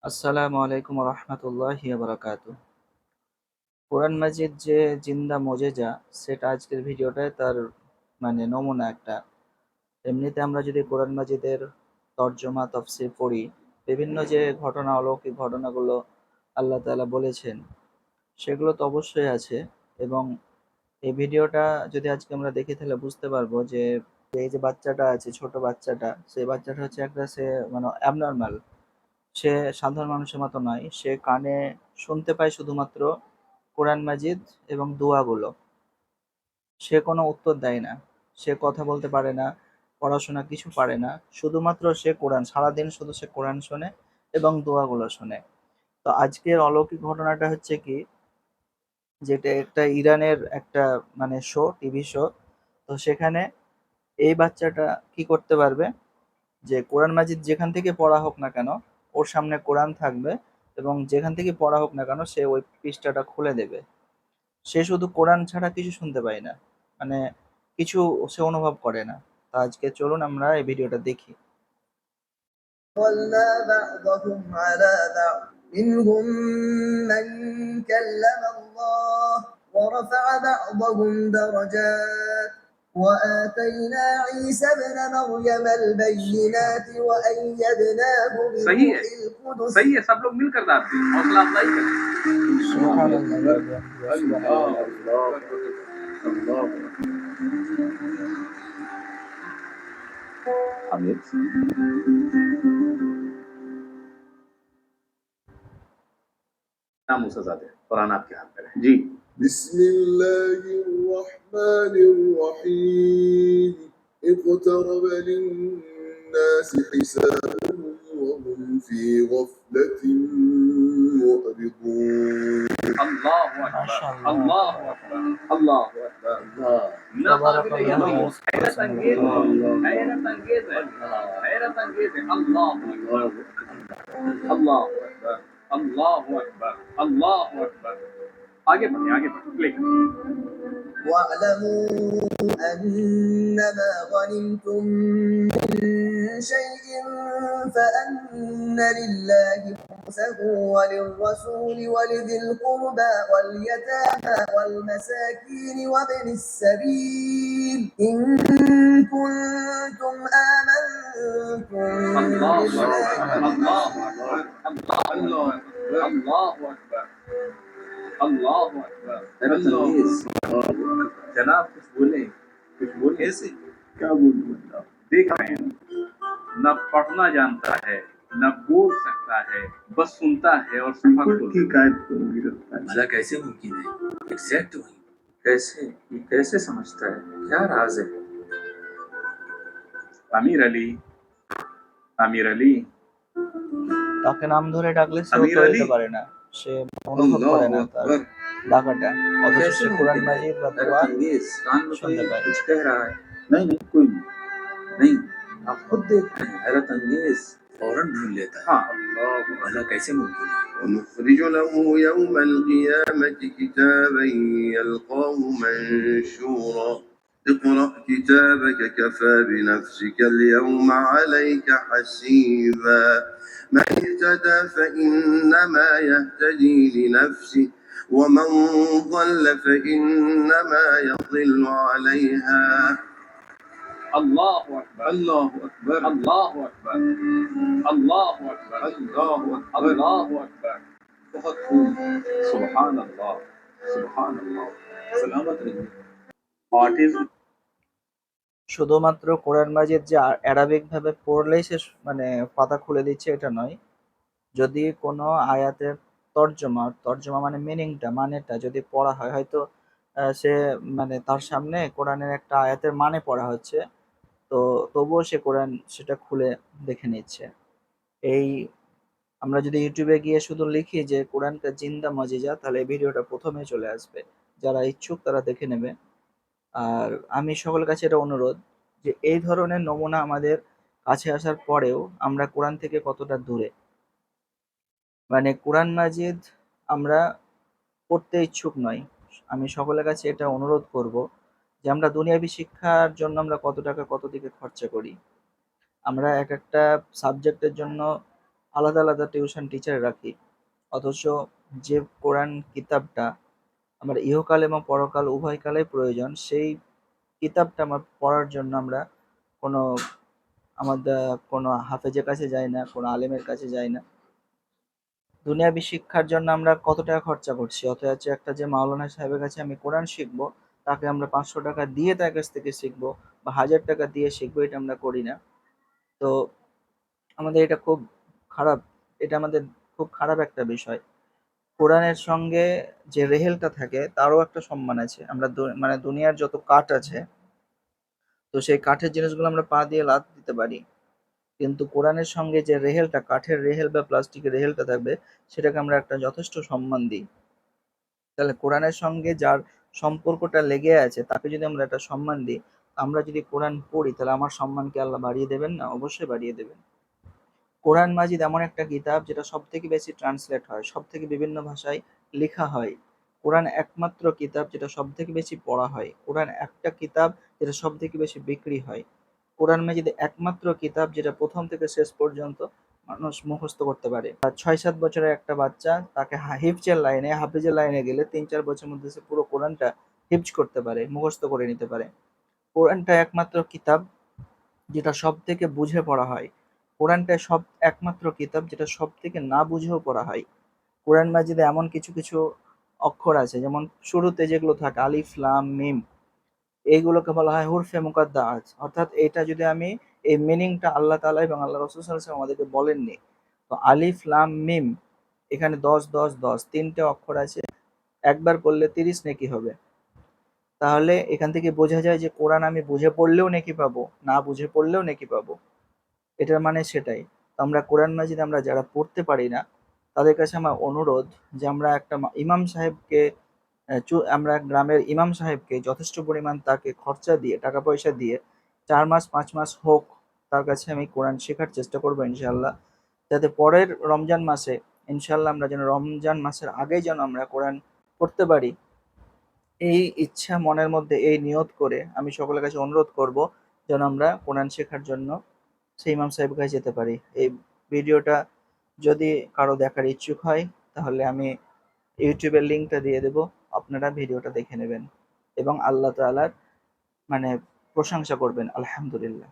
আসসালামু আলাইকুম রহমতুল্লাহি বারাকাতুহ। কোরআন মাজিদ যে জিন্দা মজেজা, সেটা আজকের ভিডিওটায় তার নমুনা একটা। এমনিতে আমরা যদি কোরআন মাজিদের তর্জমা তফসির পড়ি, বিভিন্ন যে ঘটনা, অলৌকিক ঘটনাগুলো আল্লাহ তাআলা বলেছেন, সেগুলো তো অবশ্যই আছে। এবং এই ভিডিওটা যদি আজকে আমরা দেখি, তাহলে বুঝতে পারবো যে এই যে বাচ্চাটা আছে, ছোট বাচ্চাটা, সেই বাচ্চাটা হচ্ছে একটা, সে অ্যাবনর্মাল। সে সাধারণ মানুষের মতো নয়। সে কানে শুনতে পায় শুধুমাত্র কোরআন মাজিদ এবং দোয়াগুলো। সে কোনো উত্তর দেয় না, সে কথা বলতে পারে না, পড়াশোনা কিছু পারে না। শুধুমাত্র সে কোরআন, সারাদিন শুধু সে কোরআন শোনে এবং দোয়াগুলো শোনে। তো আজকের অলৌকিক ঘটনাটা হচ্ছে কি, যেটা একটা ইরানের একটা শো, টিভি শো। তো সেখানে এই বাচ্চাটা কি করতে পারবে, যে কোরআন মাজিদ যেখান থেকে পড়া হোক না কেন, ওর সামনে কোরআন থাকবে এবং যেখান থেকে পড়া হোক না কেন, সে ওই পৃষ্ঠাটা খুলে দেবে। সে শুধু কোরআন ছাড়া কিছু শুনতে পায় না, মানে কিছু সে অনুভব করে না। তা আজকে চলুন আমরা এই ভিডিওটা দেখি। فَضَّلْنَا بَعْضَهُمْ عَلَى بَعْضٍ مِنْهُمْ مَنْ كَلَّمَ اللَّهُ وَرَفَعَ بَعْضَهُمْ دَرَجَاتٍ وَآتَيْنَا عِيسَى ابْنَ مَرْيَمَ الْبَيِّنَاتِ وَأَيَّدْنَاهُ بِرُوحِ الْقُدُسِ। सही है, सब लोग मिलकर गाते हैं, हौसला अफजाई करें। कुरान आपके हाथ में है जी। बिस्मिल्लाहिर्रहमानिर्रहीम اقترب للناس حسابهم وهم في غفلة معرضون अल्लाह अकबर, अल्लाह अकबर, अल्लाह अकबर। ना काबिल यकीन, हैरत अंगेज है, हैरत अंगेज है, हैरत अंगेज है। अल्लाह अकबर, अल्लाह अकबर, अल्लाह अकबर, अल्लाह अकबर। आगे बढ़े, आगे बढ़े, प्ले करें। واعلموا أنما غنمتم من شيء فأن لله خمسه وللرسول ولذي القربى واليتامى والمساكين وابن السبيل إن كنتم آمنتم الله بالله अकबर, अल्लाह अकबर, अल्लाह अकबर, अल्लाह अकबर, अल्लाह अकबर। जनाब कुछ बोले, कुछ बोले। कैसे क्या बोलूं? देख रहे हैं, न पढ़ना जानता है, न बोल सकता है, बस सुनता है और सफर भला कैसे मुमकिन है? एग्जैक्ट वही कैसे, ये कैसे समझता है? क्या राज है? अमीर अली, अमीर अली, তাকে নাম ধরে ডাকলে সে আমির উত্তর আলী। দিতে পারে না, সে অনুভব করে না তার ডাকাটা। অথচ कैसे সে কোরআন मुमकिन है? মাজিদ বা हैरत দোয়া अंगेज, कान में कोई শুনতে पाए। कुछ कह रहा है। नहीं नहीं, कोई नहीं, आप खुद देख रहे हैं। हैरत अंगेज, फौरन ढूंढ लेता है। हाँ, भला कैसे मुमकिन है? ونخرج له يوم القيامة كتابا يلقاه منشورا اقرأ كتابك كفى بنفسك اليوم عليك حسيبا من اهتدى فإنما يهتدي لنفسه ومن ضل فإنما يضل عليها अल्लाह अकबर, अल्लाह अकबर, अल्लाह अकबर, अल्लाह अकबर, अल्लाह अकबर, अल्लाह अकबर। बहुत खूब, सुभान अल्लाह, सुभान अल्लाह। सलामत रहिए। ऑटिज्म শুধুমাত্র কোরআন মাজিদ যে অ্যারাবিক ভাবে পড়লেই সে পাতা খুলে দিচ্ছে, এটা নয়। যদি কোনো আয়াতের তর্জমা তর্জমা মানে মিনিংটা, মানেটা যদি পড়া হয়, হয়তো সে তার সামনে কোরআনের একটা আয়াতের মানে পড়া হচ্ছে, তো তবুও সে কোরআন সেটা খুলে দেখে নিচ্ছে। এই আমরা যদি ইউটিউবে গিয়ে শুধু লিখি যে কোরআনটা জিন্দা মজিজা, তাহলে এই ভিডিওটা প্রথমে চলে আসবে। যারা ইচ্ছুক তারা দেখে নেবে। আর আমি সকলের কাছে এটা অনুরোধ, যে এই ধরনের নমুনা আমাদের কাছে আসার পরেও আমরা কোরআন থেকে কতটা দূরে। কোরআন মাজিদ আমরা পড়তে ইচ্ছুক নই। আমি সকলের কাছে এটা অনুরোধ করব, যে আমরা দুনিয়াবী শিক্ষার জন্য আমরা কত টাকা কত দিকে খরচা করি। আমরা এক একটা সাবজেক্টের জন্য আলাদা আলাদা টিউশন টিচার রাখি, অথচ যে কোরআন কিতাবটা আমার ইহকাল এবং পরকাল উভয় কালে প্রয়োজন, সেই কিতাবটা আমার পড়ার জন্য আমরা কোনো আমাদের কোনো হাফেজের কাছে যাই না, কোনো আলেমের কাছে যাই না। দুনিয়াবী শিক্ষার জন্য আমরা কত টাকা খরচা করছি, অথচ একটা যে মাওলানা সাহেবের কাছে আমি কোরআন শিখবো, তাকে আমরা 500 টাকা দিয়ে তার কাছ থেকে শিখবো বা 1000 টাকা দিয়ে শিখবো, এটা আমরা করি না। তো আমাদের এটা খুব খারাপ, এটা আমাদের খুব খারাপ একটা বিষয়। কোরআনের সঙ্গে যে রেহেলটা থাকে তারও একটা সম্মান আছে। আমরা মানে দুনিয়ার যত কাঠ আছে, তো সেই কাঠের জিনিসগুলো আমরা পা দিয়ে লাথ দিতে পারি, কিন্তু কোরআনের সঙ্গে যে রেহেলটা, কাঠের রেহেল বা প্লাস্টিকের রেহেলটা থাকবে, সেটাকে আমরা একটা যথেষ্ট সম্মান দিই। তাহলে কোরআনের সঙ্গে যার সম্পর্কটা লেগে আছে তাকে যদি আমরা একটা সম্মান দিই, আমরা যদি কোরআন পড়ি, তাহলে আমার সম্মানকে আল্লাহ বাড়িয়ে দেবেন না? অবশ্যই বাড়িয়ে দেবেন। কোরআন মাজিদ এমন একটা কিতাব যেটা সব থেকে বেশি ট্রান্সলেট হয়, সব থেকে বিভিন্ন ভাষায় লেখা হয়। কোরআন একমাত্র কিতাব যেটা সব থেকে বেশি পড়া হয়। কোরআন একটা কিতাব যেটা সব থেকে বেশি বিক্রি হয়। কোরআন মাজিদ একমাত্র কিতাব যেটা প্রথম থেকে শেষ পর্যন্ত মানুষ মুখস্থ করতে পারে। আর 6-7 বছরের একটা বাচ্চা, তাকে হিফজের লাইনে, হাফিজের লাইনে গেলে 3-4 বছরের মধ্যে সে পুরো কোরআনটা হিফজ করতে পারে, মুখস্থ করে নিতে পারে। কোরআনটা একমাত্র কিতাব যেটা সব থেকে বুঝে পড়া হয়। কোরআনটা একমাত্র কিতাব যেটা সব থেকে না বুঝেও পড়া হয়। কোরআন মাজিদে এমন কিছু কিছু অক্ষর আছে, যেমন শুরুতে যেগুলো থাকে আলিফ লাম মিম, এইগুলোকে বলা হয় হুরফে মুকাদ্দাত। অর্থাৎ এটা যদি আমি এই মিনিংটা আল্লাহ তাআলা এবং আল্লাহ রাসূল সাল্লাল্লাহু আলাইহি ওয়াসাল্লাম আমাদেরকে বলেননি। তো আলিফ লাম মিম, এখানে 10 10 10 তিনটে অক্ষর আছে, একবার পড়লে 30 নেকি হবে। তাহলে এখান থেকে বোঝা যায় যে কোরআন আমি বুঝে পড়লেও নেকি পাবো, না বুঝে পড়লেও নেকি পাবো। এটার মানে সেটাই। তো আমরা কোরআন মাজিদ আমরা যারা পড়তে পারি না, তাদের কাছে আমার অনুরোধ যে আমরা একটা ইমাম সাহেবকে, আমরা গ্রামের ইমাম সাহেবকে যথেষ্ট পরিমাণ তাকে খরচা দিয়ে, টাকা পয়সা দিয়ে 4 মাস 5 মাস হোক, তার কাছে আমি কোরআন শেখার চেষ্টা করবো ইনশাআল্লাহ, যাতে পরের রমজান মাসে ইনশাআল্লাহ আমরা যেন রমজান মাসের আগেই যেন আমরা কোরআন পড়তে পারি। এই ইচ্ছা মনের মধ্যে, এই নিয়ত করে আমি সকলের কাছে অনুরোধ করব যেন আমরা কোরআন শেখার জন্য সেই ইমাম সাহেবের কাছে যেতে পারি। এই ভিডিওটা যদি কারো দেখার ইচ্ছুক হয়, তাহলে আমি ইউটিউবের লিঙ্কটা দিয়ে দেব, আপনারা ভিডিওটা দেখে নেবেন এবং আল্লাহ তাআলার মানে প্রশংসা করবেন। আলহামদুলিল্লাহ।